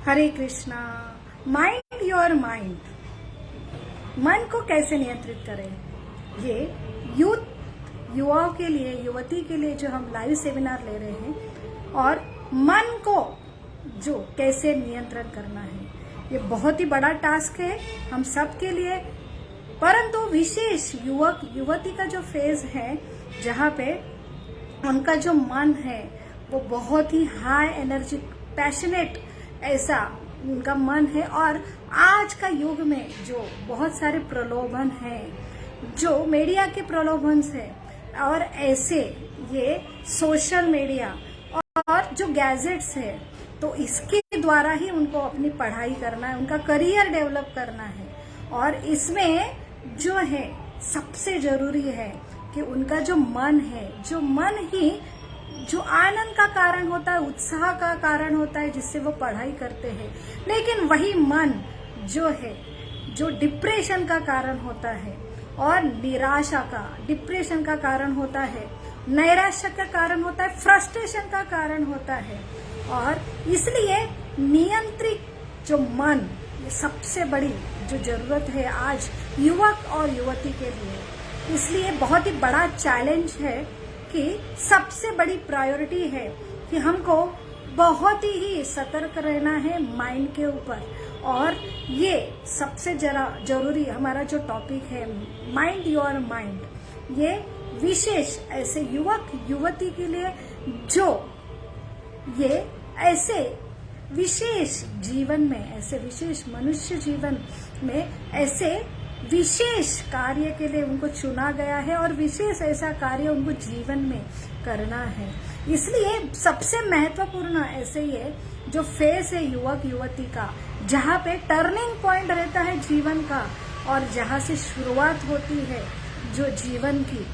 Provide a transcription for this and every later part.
Hare Krishna. Mind your mind, मन को कैसे नियंत्रित करें, ये युवाओं के लिए, युवती के लिए जो हम लाइव सेमिनार ले रहे हैं, और मन को जो कैसे नियंत्रण करना है, ये बहुत ही बड़ा टास्क है हम सब के लिए। परंतु विशेष युवक युवती का जो फेज है, जहाँ पे उनका जो मन है वो बहुत ही हाई एनर्जी, पैशनेट, ऐसा उनका मन है। और आज का युग में जो बहुत सारे प्रलोभन हैं, जो मीडिया के प्रलोभन है, और ऐसे ये सोशल मीडिया और जो गैजेट्स है, तो इसके द्वारा ही उनको अपनी पढ़ाई करना है, उनका करियर डेवलप करना है। और इसमें जो है सबसे जरूरी है कि उनका जो मन है, जो मन ही जो आनंद का कारण होता है, उत्साह का कारण होता है, जिससे वो पढ़ाई करते हैं। लेकिन वही मन जो है, जो डिप्रेशन का कारण होता है, और निराशा का, डिप्रेशन का कारण होता है, नैराश्य का कारण होता है, फ्रस्ट्रेशन का कारण होता है। और इसलिए नियंत्रित जो मन, ये सबसे बड़ी जो जरूरत है आज युवक और युवती के लिए। इसलिए बहुत ही बड़ा चैलेंज है कि सबसे बड़ी प्रायोरिटी है कि हमको बहुत ही सतर्क रहना है माइंड के ऊपर। और ये सबसे जरूरी हमारा जो टॉपिक है, माइंड योर माइंड, ये विशेष ऐसे युवक युवती के लिए जो ये ऐसे विशेष जीवन में, ऐसे विशेष मनुष्य जीवन में ऐसे विशेष कार्य के लिए उनको चुना गया है, और विशेष ऐसा कार्य उनको जीवन में करना है। इसलिए सबसे महत्वपूर्ण ऐसे ये जो फेज है युवक युवती का, जहाँ पे टर्निंग पॉइंट रहता है जीवन का, और जहाँ से शुरुआत होती है जो जीवन की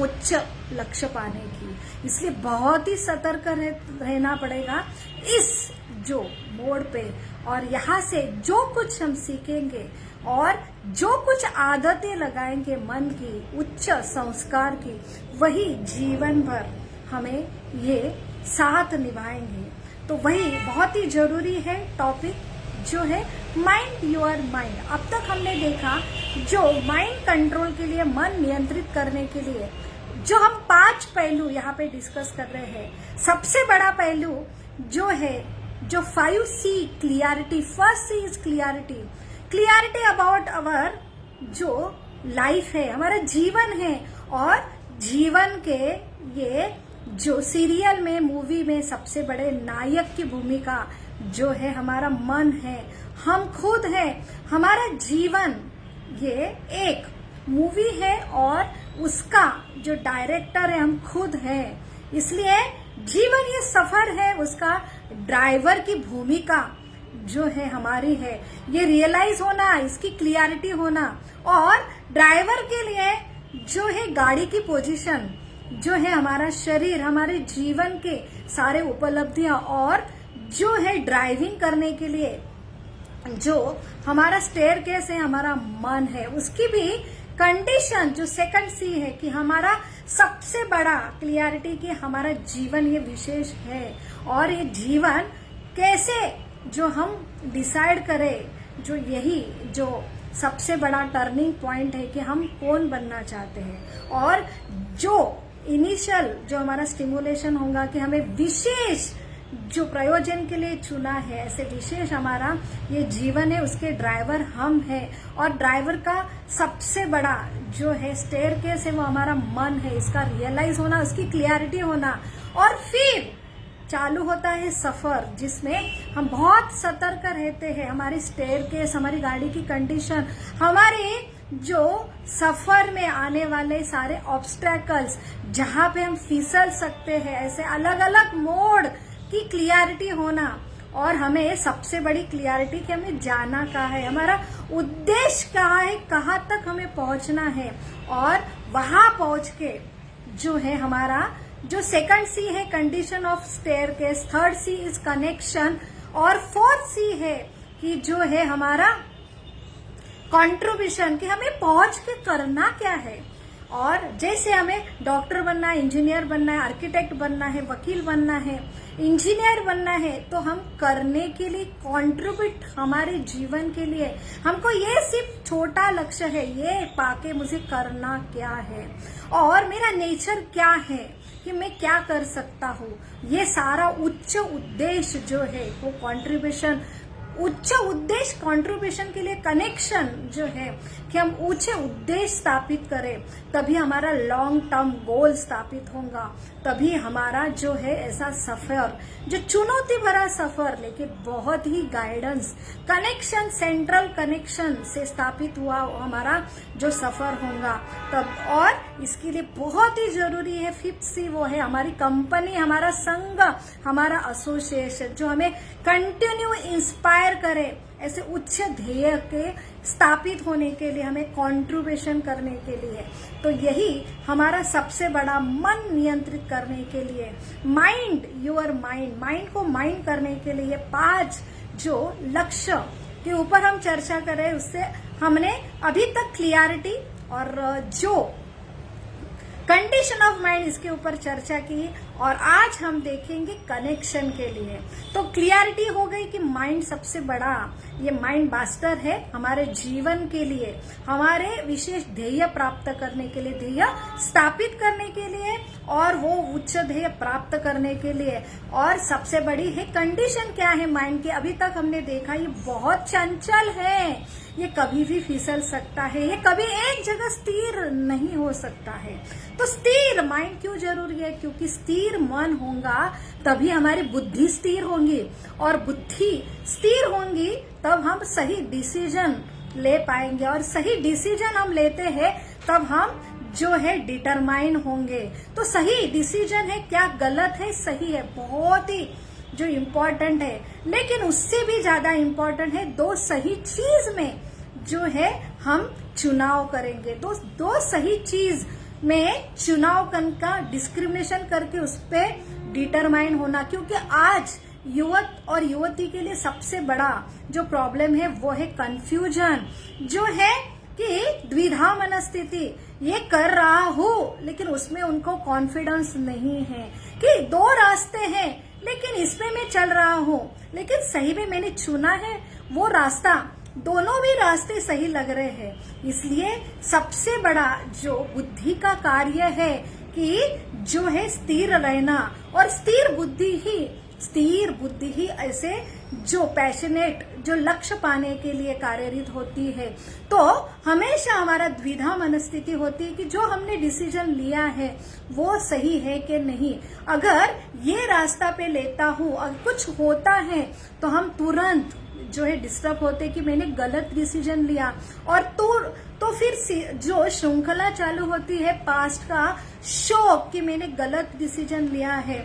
उच्च लक्ष्य पाने की। इसलिए बहुत ही सतर्क रहना पड़ेगा इस जो मोड़ पे। और यहाँ से जो कुछ हम सीखेंगे और जो कुछ आदतें लगाएंगे मन की, उच्च संस्कार की, वही जीवन भर हमें ये साथ निभाएंगे। तो वही बहुत ही जरूरी है टॉपिक जो है माइंड योर माइंड। अब तक हमने देखा जो माइंड कंट्रोल के लिए, मन नियंत्रित करने के लिए जो हम 5 पहलू यहाँ पे डिस्कस कर रहे हैं। सबसे बड़ा पहलू जो है, जो 5C clarity. First C is clarity, clarity about our जो लाइफ है, हमारा जीवन है। और जीवन के ये जो सीरियल में, मूवी में सबसे बड़े नायक की भूमिका जो है हमारा मन है, हम खुद है। हमारा जीवन ये एक मूवी है और उसका जो डायरेक्टर है हम खुद हैं। इसलिए जीवन ये सफर है, उसका ड्राइवर की भूमिका जो है हमारी है। ये रियलाइज होना, इसकी क्लियरिटी होना, और ड्राइवर के लिए जो है गाड़ी की पोजीशन जो है, हमारा शरीर, हमारे जीवन के सारे उपलब्धियां, और जो है ड्राइविंग करने के लिए जो हमारा स्टेयरकेस है, हमारा मन है, उसकी भी कंडीशन जो सेकंड सी है कि हमारा सबसे बड़ा क्लियरिटी कि हमारा जीवन ये विशेष है। और ये जीवन कैसे जो हम डिसाइड करें, जो यही जो सबसे बड़ा टर्निंग पॉइंट है कि हम कौन बनना चाहते हैं। और जो इनिशियल जो हमारा स्टिमुलेशन होगा कि हमें विशेष जो प्रयोजन के लिए चुना है, ऐसे विशेष हमारा ये जीवन है, उसके ड्राइवर हम हैं। और ड्राइवर का सबसे बड़ा जो है स्टेयरकेस है वो हमारा मन है। इसका रियलाइज होना, उसकी क्लियरिटी होना, और फिर चालू होता है सफर, जिसमें हम बहुत सतर्क रहते हैं। हमारी स्टेयरकेस, हमारी गाड़ी की कंडीशन, हमारे जो सफर में आने वाले सारे ऑब्स्ट्रैकल्स, जहां पे हम फिसल सकते हैं, ऐसे अलग अलग मोड की क्लियरिटी होना। और हमें सबसे बड़ी क्लियरिटी कि हमें जाना कहाँ है, हमारा उद्देश्य कहाँ है, कहाँ तक हमें पहुंचना है। और वहां पहुंच के जो है हमारा जो सेकंड सी है condition of staircase, third C is connection, और फोर्थ सी है कि जो है हमारा कंट्रीब्यूशन, कि हमें पहुंच के करना क्या है। और जैसे हमें डॉक्टर बनना है, इंजीनियर बनना है, आर्किटेक्ट बनना है, वकील बनना है, इंजीनियर बनना है, तो हम करने के लिए कंट्रीब्यूट हमारे जीवन के लिए हमको ये सिर्फ छोटा लक्ष्य है, ये पाके मुझे करना क्या है और मेरा नेचर क्या है कि मैं क्या कर सकता हूँ, ये सारा उच्च उद्देश्य जो है वो कंट्रीब्यूशन, उच्च उद्देश्य कंट्रीब्यूशन के लिए कनेक्शन जो है कि हम उच्च उद्देश्य स्थापित करें, तभी हमारा लॉन्ग टर्म गोल स्थापित होगा, तभी हमारा जो है ऐसा सफर, जो चुनौती भरा सफर लेकिन बहुत ही गाइडेंस कनेक्शन, सेंट्रल कनेक्शन से स्थापित हुआ हमारा जो सफर होगा तब। और इसके लिए बहुत ही जरूरी है 5th C, वो है हमारी कंपनी, हमारा संघ, हमारा एसोसिएशन जो हमें कंटिन्यू इंस्पायर करे ऐसे उच्च ध्येय के स्थापित होने के लिए, हमें कंट्रीब्यूशन करने के लिए। तो यही हमारा सबसे बड़ा मन नियंत्रित करने के लिए, माइंड, योर माइंड, माइंड को माइंड करने के लिए 5 जो लक्ष्य के ऊपर हम चर्चा करें, उससे हमने अभी तक क्लियरिटी और जो कंडीशन ऑफ माइंड इसके ऊपर चर्चा की, और आज हम देखेंगे कनेक्शन के लिए। तो क्लियरिटी हो गई कि माइंड सबसे बड़ा, ये माइंड मास्टर है हमारे जीवन के लिए, हमारे विशेष ध्येय प्राप्त करने के लिए, ध्येय स्थापित करने के लिए और वो उच्च ध्येय प्राप्त करने के लिए। और सबसे बड़ी है कंडीशन क्या है माइंड की, अभी तक हमने देखा ये बहुत चंचल है, ये कभी भी फिसल सकता है, ये कभी एक जगह स्थिर नहीं हो सकता है। तो स्थिर माइंड क्यों जरूरी है, क्योंकि स्थिर मन होगा तभी हमारी बुद्धि स्थिर होगी, और बुद्धि स्थिर होगी तब हम सही डिसीजन ले पाएंगे, और सही डिसीजन हम लेते हैं तब हम जो है डिटरमाइन होंगे। तो सही डिसीजन है क्या, गलत है, सही है, बहुत ही जो इम्पोर्टेंट है। लेकिन उससे भी ज्यादा इम्पोर्टेंट है दो सही चीज में जो है हम चुनाव करेंगे, दो सही चीज में चुनाव का डिस्क्रिमिनेशन करके उस पर डिटरमाइन होना। क्योंकि आज युवक और युवती के लिए सबसे बड़ा जो प्रॉब्लम है वो है कंफ्यूजन, जो है कि द्विधा मनस्थिति, ये कर रहा हूँ लेकिन उसमें उनको कॉन्फिडेंस नहीं है कि 2 रास्ते हैं लेकिन इसमें मैं चल रहा हूँ, लेकिन सही में मैंने चुना है वो रास्ता, दोनों भी रास्ते सही लग रहे हैं। इसलिए सबसे बड़ा जो बुद्धि का कार्य है कि जो है स्थिर रहना, और स्थिर बुद्धि ही ऐसे जो पैशनेट, जो लक्ष्य पाने के लिए कार्यरत होती है। तो हमेशा हमारा द्विधा मनस्थिति होती है कि जो हमने डिसीजन लिया है वो सही है कि नहीं। अगर ये रास्ता पे लेता हूँ और कुछ होता है तो हम तुरंत जो है डिस्टर्ब होते कि मैंने गलत डिसीजन लिया, और तो फिर जो श्रृंखला चालू होती है पास्ट का शोक कि मैंने गलत डिसीजन लिया है,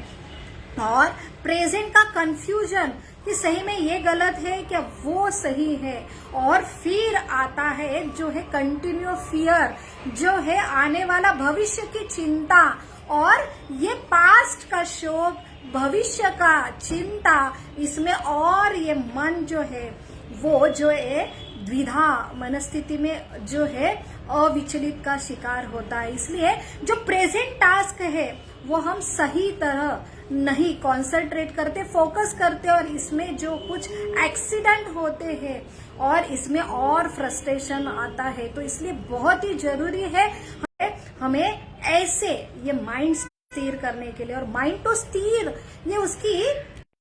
और प्रेजेंट का कंफ्यूजन कि सही में ये गलत है क्या वो सही है, और फिर आता है जो है कंटिन्यू फियर, जो है आने वाला भविष्य की चिंता, और ये पास्ट का शोक, भविष्य का चिंता, इसमें और ये मन जो है वो जो है द्विधा मनस्थिति में जो है अविचलित का शिकार होता है। इसलिए जो प्रेजेंट टास्क है वो हम सही तरह नहीं कंसंट्रेट करते, फोकस करते, और इसमें जो कुछ एक्सीडेंट होते हैं और इसमें और फ्रस्ट्रेशन आता है। तो इसलिए बहुत ही जरूरी है हमें ऐसे ये माइंड स्थिर करने के लिए, और माइंड तो स्थिर, ये उसकी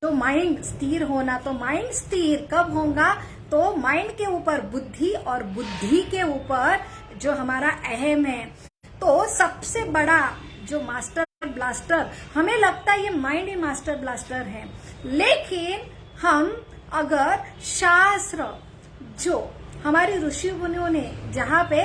तो माइंड स्थिर होना, तो माइंड स्थिर कब होगा, तो माइंड के ऊपर बुद्धि और बुद्धि के ऊपर जो हमारा अहम है। तो सबसे बड़ा जो मास्टर ब्लास्टर, हमें लगता है ये माइंड ही मास्टर ब्लास्टर है, लेकिन हम अगर शास्त्र जो हमारे ऋषि मुनियों ने, जहाँ पे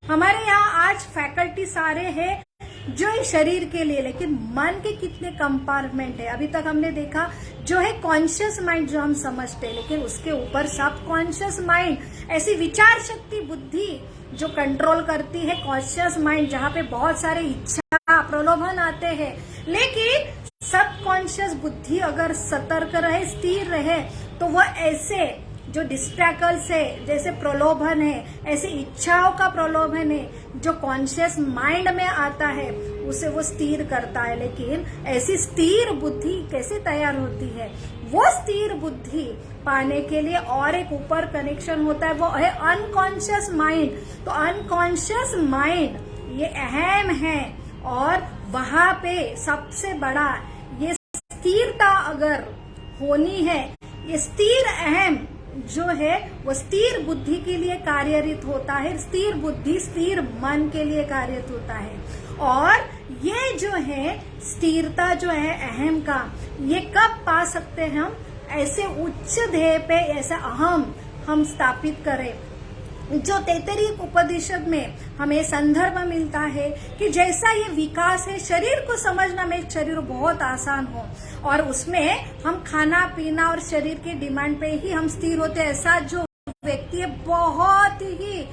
हमारे यहाँ आज फैकल्टी सारे हैं जो है शरीर के लिए, लेकिन मन के कितने कंपार्टमेंट है। अभी तक हमने देखा जो है कॉन्शियस माइंड जो हम समझते हैं, लेकिन उसके ऊपर सब कॉन्शियस माइंड, ऐसी विचार शक्ति, बुद्धि जो कंट्रोल करती है, कॉन्शियस माइंड जहाँ पे बहुत सारे इच्छा प्रलोभन आते हैं, लेकिन सब कॉन्शियस बुद्धि अगर सतर्क रहे, स्थिर रहे, तो वह ऐसे जो डिस्ट्रैकल्स है, जैसे प्रलोभन है, ऐसे इच्छाओं का प्रलोभन है जो कॉन्शियस माइंड में आता है, उसे वो स्थिर करता है। लेकिन ऐसी स्थिर बुद्धि कैसे तैयार होती है? वो स्थिर बुद्धि पाने के लिए और एक ऊपर कनेक्शन होता है, वो है अनकॉन्शियस माइंड। तो अनकॉन्शियस माइंड ये अहम है, और वहां पे सबसे बड़ा ये स्थिरता अगर होनी है, ये स्थिर अहम जो है वो स्थिर बुद्धि के लिए कार्यरत होता है, स्थिर बुद्धि स्थिर मन के लिए कार्यरत होता है। और ये जो है स्थिरता जो है अहम का, ये कब पा सकते हैं हम? ऐसे उच्च ध्येय पे ऐसा अहम हम स्थापित करें, जो तैतरीय उपनिषद में हमें संदर्भ मिलता है कि जैसा ये विकास है, शरीर को समझना में शरीर बहुत आसान हो, और उसमें हम खाना पीना और शरीर की डिमांड पे ही हम स्थिर होते हैं। ऐसा जो व्यक्ति है बहुत ही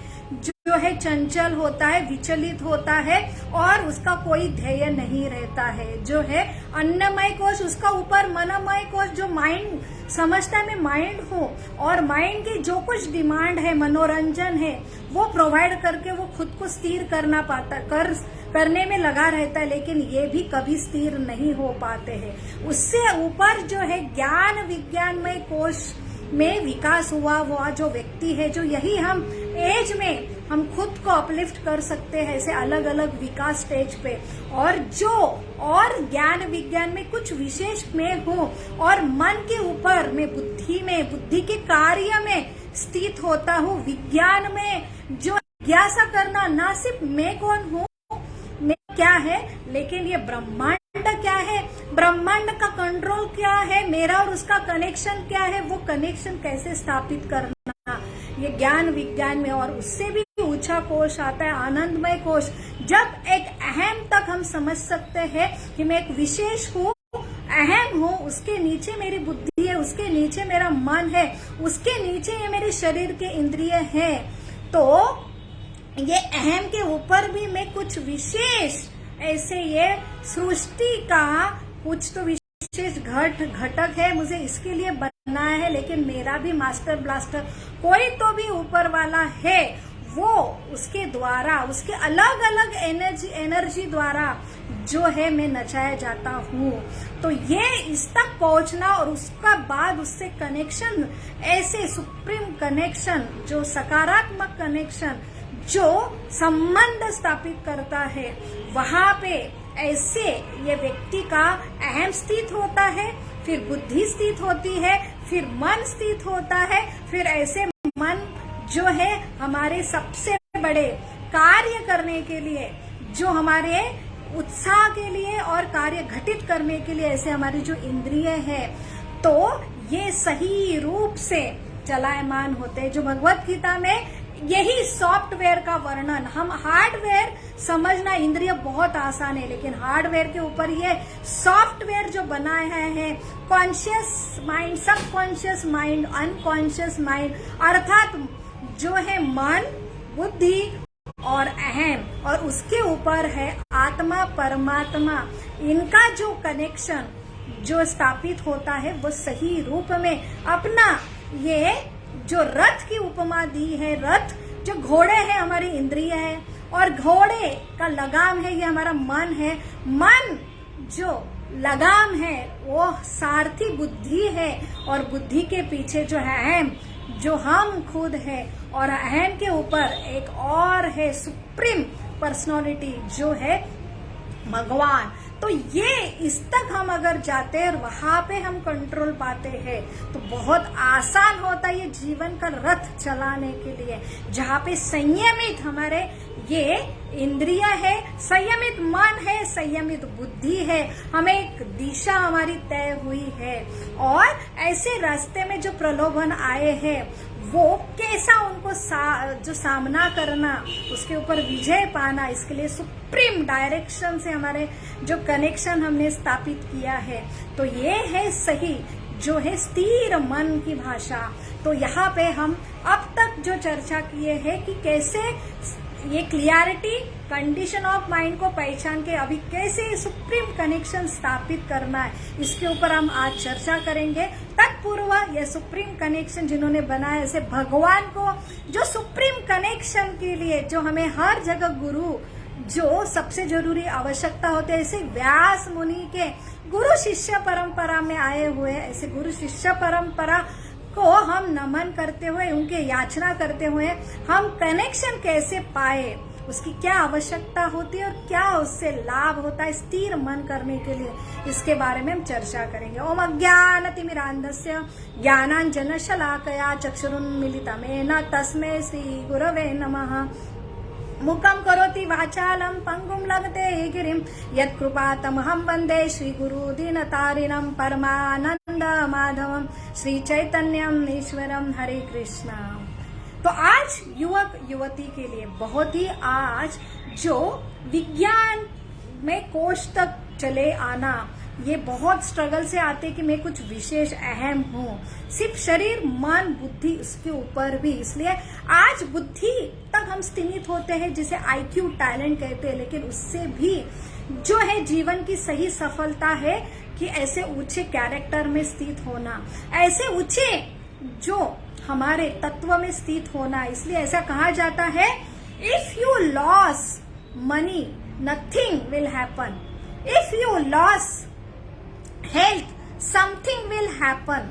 जो है चंचल होता है, विचलित होता है, और उसका कोई ध्येय नहीं रहता है। जो है अन्नमय कोश, उसका ऊपर मनमय कोश, जो माइंड समझता है मैं माइंड हूँ, और माइंड की जो कुछ डिमांड है, मनोरंजन है, वो प्रोवाइड करके वो खुद को स्थिर करना पाता, करने में लगा रहता है। लेकिन ये भी कभी स्थिर नहीं हो पाते हैं। उससे ऊपर जो है ज्ञान विज्ञानमय कोश में विकास हुआ वो जो व्यक्ति है, जो यही हम एज में हम खुद को अपलिफ्ट कर सकते हैं ऐसे अलग अलग विकास स्टेज पे, और जो और ज्ञान विज्ञान में कुछ विशेष में हो, और मन के ऊपर में बुद्धि के कार्य में स्थित होता हूँ। विज्ञान में जो जिज्ञासा करना, ना सिर्फ मैं कौन हूँ, मैं क्या है, लेकिन ये ब्रह्मांड क्या है, ब्रह्मांड का कंट्रोल क्या है, मेरा और उसका कनेक्शन क्या है, वो कनेक्शन कैसे स्थापित करना, ये ज्ञान विज्ञान में। और उससे भी ऊंचा कोश आता है आनंदमय कोश। जब एक अहम तक हम समझ सकते हैं कि मैं एक विशेष हूँ, अहम हूँ, उसके नीचे मेरी बुद्धि है, उसके नीचे मेरा मन है, उसके नीचे ये मेरे शरीर के इंद्रिय है, तो ये अहम के ऊपर भी मैं कुछ विशेष ऐसे ये सृष्टि का कुछ तो विशेष घटक है, मुझे इसके लिए बनाया है, लेकिन मेरा भी मास्टर ब्लास्टर कोई तो भी ऊपर वाला है, वो उसके द्वारा, उसके अलग अलग एनर्जी द्वारा जो है मैं नचाया जाता हूँ। तो ये इस तक पहुंचना, और उसका बाद उससे कनेक्शन, ऐसे सुप्रीम कनेक्शन, जो सकारात्मक कनेक्शन, जो संबंध स्थापित करता है, वहां पे ऐसे ये व्यक्ति का अहम स्थित होता है, फिर बुद्धि स्थित होती है, फिर मन स्थित होता है, फिर ऐसे मन जो है हमारे सबसे बड़े कार्य करने के लिए, जो हमारे उत्साह के लिए और कार्य घटित करने के लिए ऐसे हमारी जो इंद्रिय है, तो ये सही रूप से चलायमान होते हैं। जो भगवत गीता में यही सॉफ्टवेयर का वर्णन, हम हार्डवेयर समझना इंद्रिय बहुत आसान है, लेकिन हार्डवेयर के ऊपर ये सॉफ्टवेयर जो बनाया है, कॉन्शियस माइंड, सब कॉन्शियस माइंड, अनकॉन्शियस माइंड, अर्थात जो है मन, बुद्धि और अहम, और उसके ऊपर है आत्मा परमात्मा, इनका जो कनेक्शन जो स्थापित होता है, वो सही रूप में अपना ये जो रथ की उपमा दी है, रथ जो घोड़े है हमारी इंद्रिय है, और घोड़े का लगाम है ये हमारा मन है, मन जो लगाम है वो सारथी बुद्धि है, और बुद्धि के पीछे जो है अहम, जो हम खुद है, और अहम के ऊपर एक और है सुप्रीम पर्सनालिटी जो है भगवान। तो ये इस तक हम अगर जाते हैं और वहां पे हम कंट्रोल पाते हैं, तो बहुत आसान होता है ये जीवन का रथ चलाने के लिए, जहाँ पे संयमित हमारे ये इंद्रिय है, संयमित मन है, संयमित बुद्धि है, हमें एक दिशा हमारी तय हुई है, और ऐसे रास्ते में जो प्रलोभन आए हैं वो कैसा उनको जो सामना करना, उसके ऊपर विजय पाना, इसके लिए सुप्रीम डायरेक्शन से हमारे जो कनेक्शन हमने स्थापित किया है, तो ये है सही जो है स्थिर मन की भाषा। तो यहाँ पे हम अब तक जो चर्चा किए हैं कि कैसे ये क्लियरिटी, कंडीशन ऑफ माइंड को पहचान के अभी कैसे सुप्रीम कनेक्शन स्थापित करना है, इसके ऊपर हम आज चर्चा करेंगे। तत्पूर्व ये सुप्रीम कनेक्शन जिन्होंने बनाया, ऐसे भगवान को जो सुप्रीम कनेक्शन के लिए जो हमें हर जगह गुरु जो सबसे जरूरी आवश्यकता होते हैं, ऐसे व्यास मुनि के गुरु शिष्य परंपरा में आए हुए, ऐसे गुरु शिष्य परंपरा को हम नमन करते हुए, उनके याचना करते हुए हम कनेक्शन कैसे पाए, उसकी क्या आवश्यकता होती है और क्या उससे लाभ होता है स्थिर मन करने के लिए, इसके बारे में हम चर्चा करेंगे। ओम अज्ञानतिमिरान्धस्य ज्ञानाञ्जनशलाकया चक्षुरुन्मीलितमेन तस्मै श्री गुरवे नमः। मुखं करोति वाचालं पंगुं लंघते गिरिं यत्कृपातमहं वन्दे श्रीगुरुदीनतारिणं परमानंद माधवं श्री चैतन्यम ईश्वरम। हरे कृष्णा। तो आज युवक युवती के लिए बहुत ही आज जो विज्ञान में कोष तक चले आना, ये बहुत स्ट्रगल से आते कि मैं कुछ विशेष अहम हूँ, सिर्फ शरीर मन बुद्धि उसके ऊपर भी, इसलिए आज बुद्धि तक हम सीमित होते हैं जिसे आईक्यू टैलेंट कहते हैं, लेकिन उससे भी जो है जीवन की सही सफलता है कि ऐसे ऊंचे कैरेक्टर में स्थित होना, ऐसे ऊंचे जो हमारे तत्व में स्थित होना। इसलिए ऐसा कहा जाता है, if you loss money nothing will happen, if you loss health something will happen,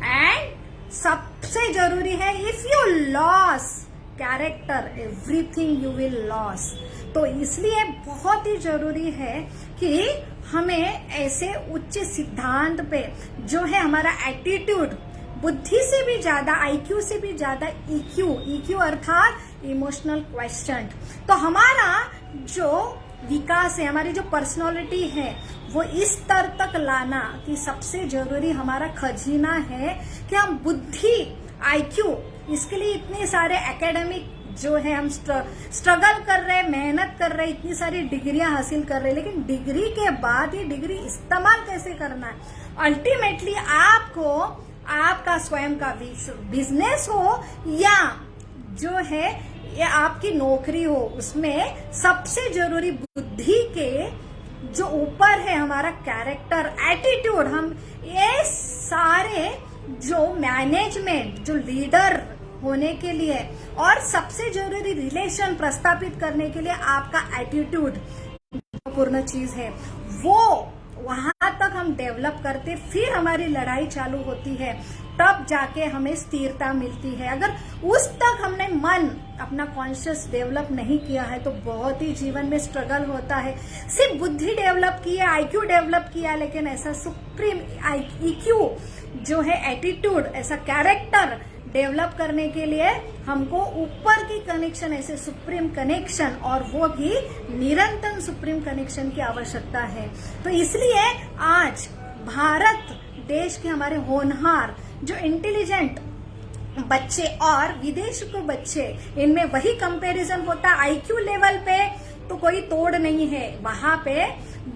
and सबसे जरूरी है if you loss character everything you will loss. तो इसलिए बहुत ही जरूरी है कि हमें ऐसे उच्च सिद्धांत पे जो है हमारा एटीट्यूड, बुद्धि से भी ज्यादा आईक्यू से भी ज्यादा ईक्यू, ईक्यू अर्थात इमोशनल क्वेश्चन, तो हमारा जो विकास है, हमारी जो पर्सनालिटी है वो इस स्तर तक लाना कि सबसे जरूरी हमारा खजीना है कि हम बुद्धि आईक्यू, इसके लिए इतने सारे एकेडमिक जो है हम स्ट्रगल कर रहे हैं, मेहनत कर रहे हैं, इतनी सारी डिग्रियां हासिल कर रहे हैं, लेकिन डिग्री के बाद ये डिग्री इस्तेमाल कैसे करना है, अल्टीमेटली आपको आपका स्वयं का बिजनेस हो या जो है ये आपकी नौकरी हो, उसमें सबसे जरूरी बुद्धि के जो ऊपर है हमारा कैरेक्टर, एटीट्यूड, हम ये सारे जो मैनेजमेंट, जो लीडर होने के लिए और सबसे जरूरी रिलेशन प्रस्थापित करने के लिए आपका एटीट्यूड पूर्ण चीज है, वो वहां तक हम डेवलप करते, फिर हमारी लड़ाई चालू होती है, तब जाके हमें स्थिरता मिलती है। अगर उस तक हमने मन अपना कॉन्शियस डेवलप नहीं किया है तो बहुत ही जीवन में स्ट्रगल होता है। सिर्फ बुद्धि डेवलप किया, आईक्यू डेवलप किया, लेकिन ऐसा सुप्रीम ईक्यू जो है एटीट्यूड, ऐसा कैरेक्टर डेवलप करने के लिए हमको ऊपर की कनेक्शन, ऐसे सुप्रीम कनेक्शन, और वो भी निरंतर सुप्रीम कनेक्शन की आवश्यकता है। तो इसलिए आज भारत देश के हमारे होनहार जो इंटेलिजेंट बच्चे और विदेश के बच्चे, इनमें वही कंपैरिजन होता है। आईक्यू लेवल पे तो कोई तोड़ नहीं है, वहां पे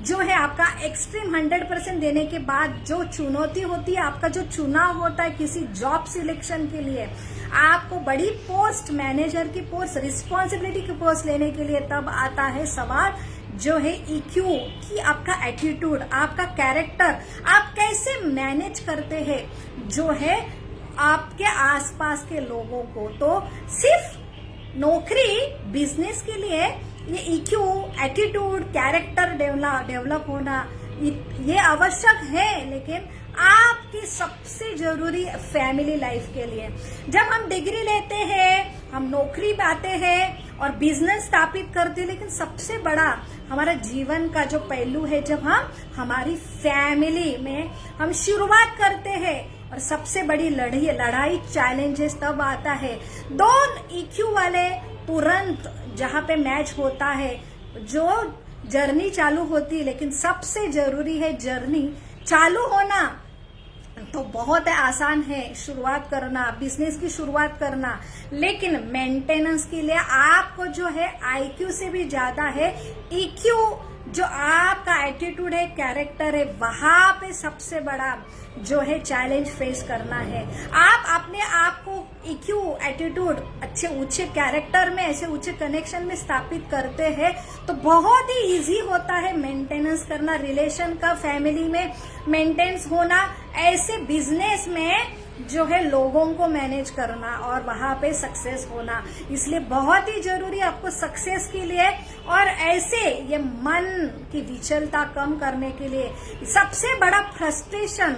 जो है आपका एक्सट्रीम 100% देने के बाद जो चुनौती होती है, आपका जो चुनाव होता है किसी जॉब सिलेक्शन के लिए, आपको बड़ी पोस्ट, मैनेजर की पोस्ट, रिस्पॉन्सिबिलिटी की पोस्ट लेने के लिए, तब आता है सवाल जो है ईक्यू की, आपका एटीट्यूड, आपका कैरेक्टर, आप कैसे मैनेज करते हैं जो है आपके आसपास के लोगों को। तो सिर्फ नौकरी, बिजनेस के लिए ये ईक्यू, एटीट्यूड, कैरेक्टर डेवलप होना ये आवश्यक है, लेकिन आपकी सबसे जरूरी फैमिली लाइफ के लिए। जब हम डिग्री लेते हैं, हम नौकरी पाते हैं और बिजनेस स्थापित करते हैं, लेकिन सबसे बड़ा हमारा जीवन का जो पहलू है, जब हम हमारी फैमिली में हम शुरुआत करते हैं, और सबसे बड़ी लड़ाई चैलेंजेस तब आता है। दोनों ईक्यू वाले तुरंत जहां पे मैच होता है, जो जर्नी चालू होती है, लेकिन सबसे जरूरी है जर्नी चालू होना। तो बहुत आसान है शुरुआत करना, बिजनेस की शुरुआत करना, लेकिन मेंटेनेंस के लिए आपको जो है आईक्यू से भी ज्यादा है ईक्यू जो आपका एटीट्यूड है, कैरेक्टर है, वहां पे सबसे बड़ा जो है चैलेंज फेस करना है। आप अपने आप को इक्यू एटीट्यूड अच्छे ऊंचे कैरेक्टर में, ऐसे ऊंचे कनेक्शन में स्थापित करते हैं तो बहुत ही इजी होता है मेंटेनेंस करना, रिलेशन का, फैमिली में मेंटेनेंस होना, ऐसे बिजनेस में जो है लोगों को मैनेज करना और वहां पे सक्सेस होना। इसलिए बहुत ही जरूरी आपको सक्सेस के लिए और ऐसे ये मन की विचलता कम करने के लिए सबसे बड़ा फ्रस्ट्रेशन,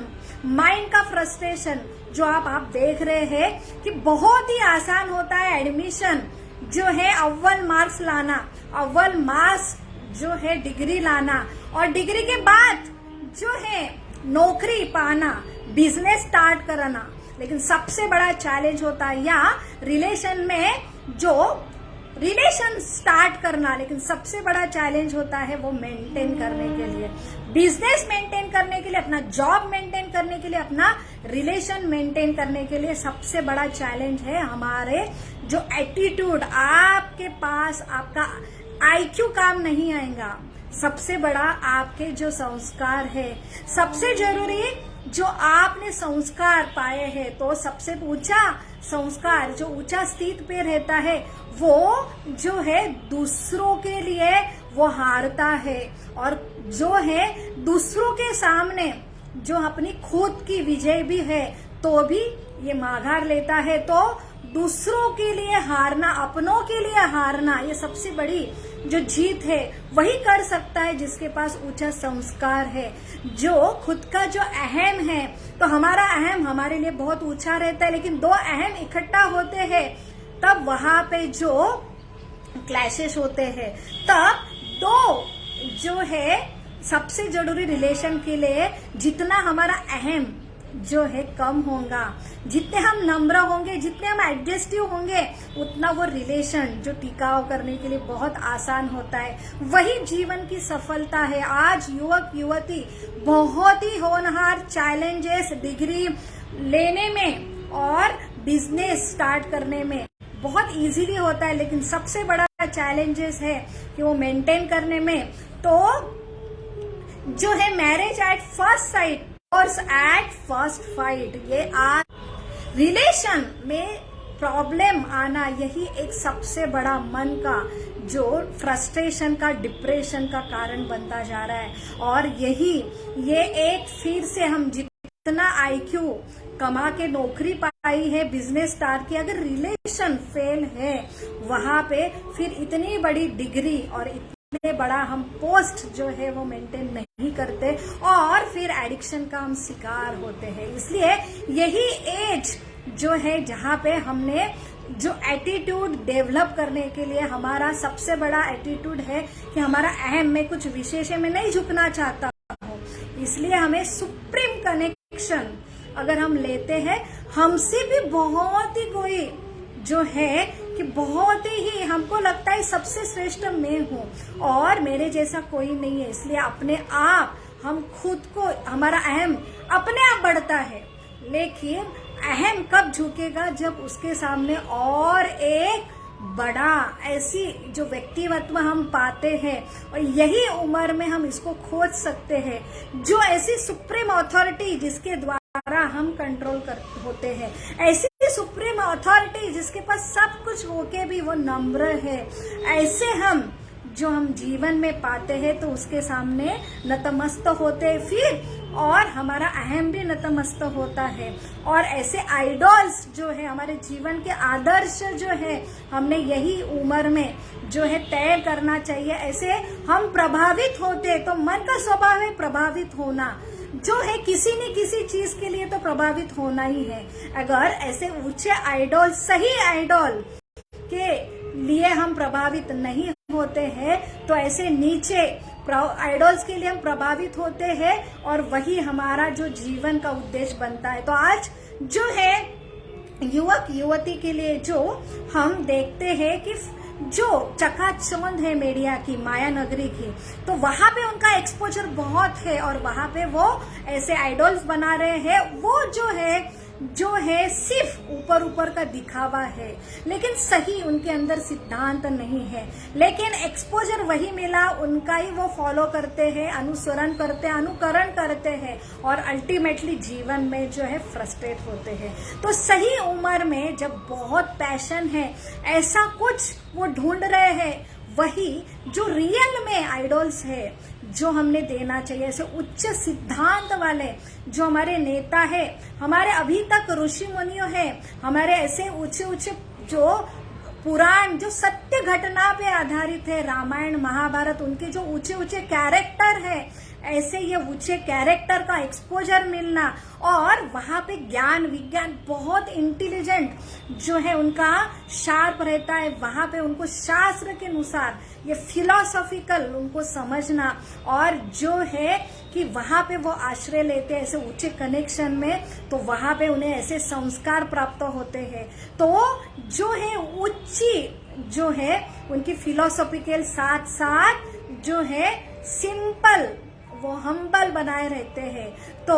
माइंड का फ्रस्ट्रेशन जो आप देख रहे हैं कि बहुत ही आसान होता है एडमिशन जो है अव्वल मार्क्स लाना, अव्वल मार्क्स जो है डिग्री लाना और डिग्री के बाद जो है नौकरी पाना, बिजनेस स्टार्ट करना। लेकिन सबसे बड़ा चैलेंज होता है या रिलेशन में जो रिलेशन स्टार्ट करना, लेकिन सबसे बड़ा चैलेंज होता है वो मेंटेन करने के लिए, बिजनेस मेंटेन करने के लिए, अपना जॉब मेंटेन करने के लिए, अपना रिलेशन मेंटेन करने के लिए सबसे बड़ा चैलेंज है हमारे जो एटीट्यूड। आपके पास आपका आईक्यू काम नहीं आएगा, सबसे बड़ा आपके जो संस्कार है। सबसे जरूरी जो आपने संस्कार पाए हैं तो सबसे ऊंचा संस्कार जो ऊंचा स्थित पे रहता है वो जो है दूसरों के लिए वो हारता है और जो है दूसरों के सामने जो अपनी खुद की विजय भी है तो भी ये माघार लेता है। तो दूसरों के लिए हारना, अपनों के लिए हारना, ये सबसे बड़ी जो जीत है वही कर सकता है जिसके पास ऊंचा संस्कार है, जो खुद का जो अहम है। तो हमारा अहम हमारे लिए बहुत ऊंचा रहता है, लेकिन दो अहम इकट्ठा होते हैं तब वहां पे जो क्लैशेस होते हैं, तब दो जो है सबसे जरूरी रिलेशन के लिए जितना हमारा अहम जो है कम होगा, जितने हम नम्र होंगे, जितने हम एडजस्टिव होंगे, उतना वो रिलेशन जो टिकाव करने के लिए बहुत आसान होता है। वही जीवन की सफलता है। आज युवक युवती बहुत ही होनहार चैलेंजेस डिग्री लेने में और बिजनेस स्टार्ट करने में बहुत इजीली होता है, लेकिन सबसे बड़ा चैलेंजेस है कि वो मेंटेन करने में। तो जो है मैरिज एट फर्स्ट साइट और एट फर्स्ट फाइट, ये आज रिलेशन में प्रॉब्लम आना, यही एक सबसे बड़ा मन का जो फ्रस्ट्रेशन का, डिप्रेशन का कारण बनता जा रहा है। और यही ये एक फिर से हम जितना आईक्यू कमा के नौकरी पाई है, बिजनेस स्टार्ट किया, अगर रिलेशन फेल है वहां पे फिर इतनी बड़ी डिग्री और इतने बड़ा हम पोस्ट जो है वो मेंटेन नहीं करते और फिर एडिक्शन का हम शिकार होते हैं। इसलिए यही एज जो है जहां पे हमने जो एटीट्यूड डेवलप करने के लिए, हमारा सबसे बड़ा एटीट्यूड है कि हमारा अहम, में कुछ विशेष में नहीं झुकना चाहता हूँ, इसलिए हमें सुप्रीम कनेक्शन अगर हम लेते हैं, हमसे भी बहुत ही कोई जो है कि बहुत ही हमको लगता है सबसे श्रेष्ठ मैं हूँ और मेरे जैसा कोई नहीं है, इसलिए अपने आप हम खुद को, हमारा अहम अपने आप बढ़ता है। लेकिन अहम कब झुकेगा? जब उसके सामने और एक बड़ा ऐसी जो व्यक्तित्व हम पाते हैं और यही उम्र में हम इसको खोज सकते हैं, जो ऐसी सुप्रीम अथॉरिटी जिसके द्वारा हम कंट्रोल कर होते हैं, ऐसी सुप्रीम अथॉरिटी जिसके पास सब कुछ होके भी वो नम्र है, ऐसे हम जो हम जीवन में पाते हैं तो उसके सामने नतमस्त होते हैं फिर, और हमारा अहम भी नतमस्त होता है। और ऐसे आइडल्स जो है हमारे जीवन के आदर्श जो है, हमने यही उम्र में जो है तय करना चाहिए। ऐसे हम प्रभावित होते, तो मन का स्वभाव है प्रभावित होना, जो है किसी न किसी चीज के लिए तो प्रभावित होना ही है। अगर ऐसे ऊंचे आइडल, सही आइडल के लिए हम प्रभावित नहीं होते हैं तो ऐसे नीचे आइडल्स के लिए हम प्रभावित होते हैं और वही हमारा जो जीवन का उद्देश्य बनता है। तो आज जो है युवक युवती के लिए जो हम देखते हैं कि जो चकाचौंध है मीडिया की, माया नगरी की, तो वहां पे उनका एक्सपोजर बहुत है और वहां पे वो ऐसे आइडल्स बना रहे हैं। वो जो है जो है सिर्फ ऊपर ऊपर का दिखावा है, लेकिन सही उनके अंदर सिद्धांत नहीं है। लेकिन एक्सपोजर वही मिला, उनका ही वो फॉलो करते हैं, अनुसरण करते हैं, अनुकरण करते हैं और अल्टीमेटली जीवन में जो है फ्रस्ट्रेट होते हैं। तो सही उम्र में जब बहुत पैशन है, ऐसा कुछ वो ढूंढ रहे हैं, वही जो रियल में आइडल्स है जो हमने देना चाहिए, ऐसे उच्च सिद्धांत वाले जो हमारे नेता है, हमारे अभी तक ऋषि मुनियों है, हमारे ऐसे ऊंचे ऊंचे जो पुराण जो सत्य घटना पे आधारित है, रामायण महाभारत, उनके जो ऊंचे ऊंचे कैरेक्टर है, ऐसे ये ऊंचे कैरेक्टर का एक्सपोजर मिलना और वहां पे ज्ञान विज्ञान बहुत इंटेलिजेंट जो है उनका शार्प रहता है, वहां पे उनको शास्त्र के अनुसार ये फिलोसॉफिकल उनको समझना और जो है कि वहां पे वो आश्रय लेते हैं ऐसे ऊंचे कनेक्शन में, तो वहां पे उन्हें ऐसे संस्कार प्राप्त होते हैं। तो जो है ऊंची जो है उनकी फिलोसॉफी के साथ साथ जो है सिंपल वो हम्बल बनाए रहते हैं। तो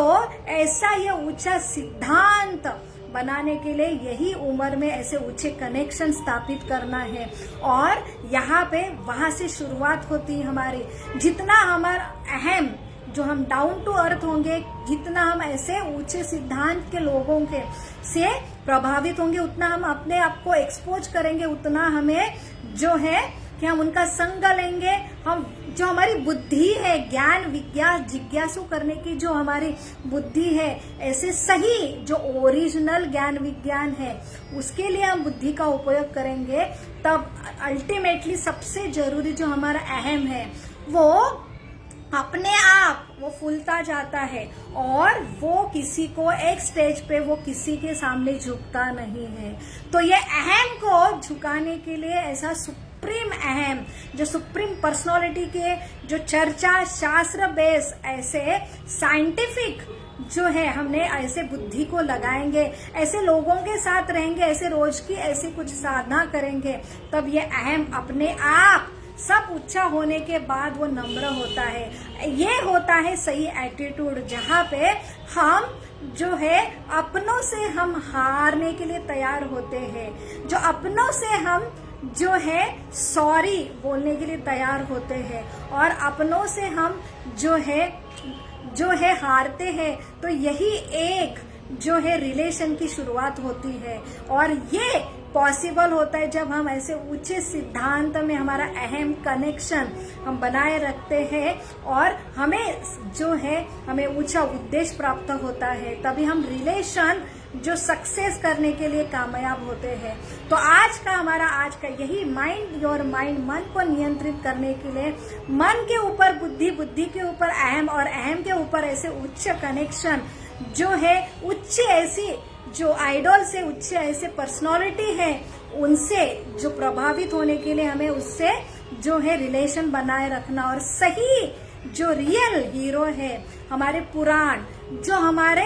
ऐसा ये ऊंचा सिद्धांत बनाने के लिए यही उम्र में ऐसे ऊंचे कनेक्शन स्थापित करना है और यहाँ पे वहां से शुरुआत होती है हमारी। जितना हमारा अहम जो हम डाउन टू अर्थ होंगे, जितना हम ऐसे ऊंचे सिद्धांत के लोगों के से प्रभावित होंगे, उतना हम अपने आप को एक्सपोज करेंगे, उतना हमें जो है कि हम उनका संग लेंगे। हम जो हमारी बुद्धि है, ज्ञान विज्ञान जिज्ञासु करने की जो हमारी बुद्धि है, ऐसे सही जो ओरिजिनल ज्ञान विज्ञान है, उसके लिए हम बुद्धि का उपयोग करेंगे। तब अल्टीमेटली सबसे जरूरी जो हमारा अहम है वो अपने आप वो फूलता जाता है और वो किसी को एक स्टेज पे वो किसी के सामने झुकता नहीं है। तो ये अहम को झुकाने के लिए ऐसा सुप्रीम अहम जो सुप्रीम पर्सनालिटी के जो चर्चा शास्त्र बेस ऐसे साइंटिफिक जो है हमने ऐसे बुद्धि को लगाएंगे, ऐसे लोगों के साथ रहेंगे, ऐसे रोज की ऐसी कुछ साधना करेंगे, तब ये अहम अपने आप सब ऊंचा होने के बाद वो नम्र होता है। ये होता है सही एटीट्यूड, जहाँ पे हम जो है अपनों से हम हारने के लिए तैयार होते हैं, जो अपनों से हम जो है सॉरी बोलने के लिए तैयार होते हैं और अपनों से हम जो है हारते हैं। तो यही एक जो है रिलेशन की शुरुआत होती है और ये पॉसिबल होता है जब हम ऐसे ऊंचे सिद्धांत में हमारा अहम कनेक्शन हम बनाए रखते हैं और हमें जो है हमें ऊंचा उद्देश्य प्राप्त होता है, तभी हम रिलेशन जो सक्सेस करने के लिए कामयाब होते हैं। तो आज का यही माइंड योर माइंड, मन को नियंत्रित करने के लिए मन के ऊपर बुद्धि, बुद्धि के ऊपर अहम और अहम के ऊपर ऐसे उच्च कनेक्शन जो है उच्च ऐसी जो आइडल से उच्च ऐसे पर्सनालिटी है, उनसे जो प्रभावित होने के लिए हमें उससे जो है रिलेशन बनाए रखना और सही जो रियल हीरो है हमारे पुराण, जो हमारे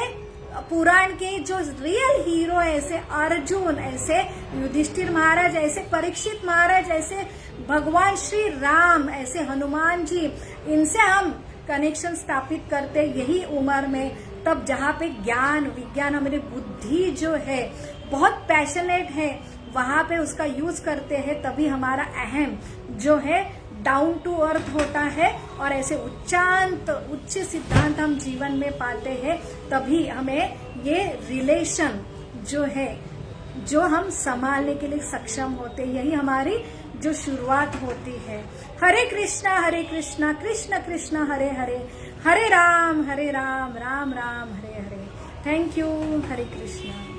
पुराण के जो रियल हीरो है, ऐसे अर्जुन, ऐसे युधिष्ठिर महाराज, ऐसे परीक्षित महाराज, ऐसे भगवान श्री राम, ऐसे हनुमान जी, इनसे हम कनेक्शन स्थापित करते यही उम्र में, तब जहाँ पे ज्ञान विज्ञान हमारी बुद्धि जो है बहुत पैशनेट है, वहां पे उसका यूज करते हैं, तभी हमारा अहम जो है डाउन टू अर्थ होता है और ऐसे उच्च सिद्धांत हम जीवन में पाते हैं। तभी हमें ये रिलेशन जो है जो हम संभालने के लिए सक्षम होते हैं, यही हमारी जो शुरुआत होती है। हरे कृष्णा कृष्ण कृष्ण हरे हरे, हरे राम राम राम हरे हरे। Thank you. हरे कृष्णा।